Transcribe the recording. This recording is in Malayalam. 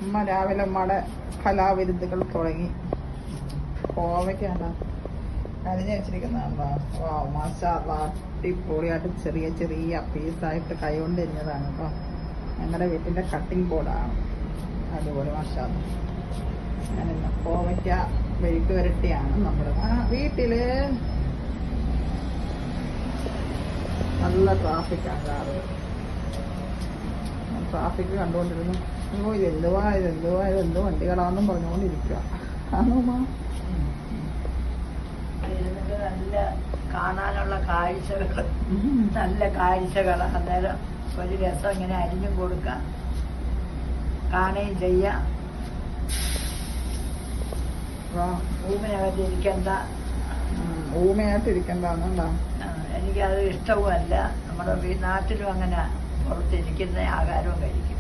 അമ്മ രാവിലെ അമ്മയുടെ കലാവിരുദ്ധകൾ തുടങ്ങി. കോവയ്ക്കാണ് അരിഞ്ഞ് വെച്ചിരിക്കുന്നതാണോ? വാ മസാല അടിപൊളിയായിട്ട് ചെറിയ ചെറിയ പീസായിട്ട് കൈകൊണ്ട് എരിഞ്ഞതാണ് കേട്ടോ. ഞങ്ങളുടെ വീട്ടിൻ്റെ കട്ടിംഗ് ബോർഡാണ്. അതുപോലെ മസാല ഞാനിന്ന് കോവയ്ക്ക വെഴുക്ക് വരട്ടിയാണ് നമ്മുടെ വീട്ടില്. നല്ല ട്രാഫിക്കാണ് രാവിലെ. ട്രാഫിക് കണ്ടുകൊണ്ടിരുന്നു. അയ്യോ ഇതെന്തോ വണ്ടികളാണെന്നും പറഞ്ഞുകൊണ്ടിരിക്കുക. ആണോമാ? നല്ല കാണാനുള്ള കാഴ്ചകൾ, നല്ല കാഴ്ചകൾ. അന്നേരം ഒരു രസം ഇങ്ങനെ അരിഞ്ഞും കൊടുക്കാം, കാണുകയും ചെയ്യാം. ഊമയായിട്ടിരിക്കണ്ടെന്നുണ്ടോ? എനിക്കത് ഇഷ്ടവുമല്ല. നമ്മുടെ നാട്ടിലും അങ്ങനെ പുറത്തിരിക്കുന്ന ആഹാരവും കഴിക്കും.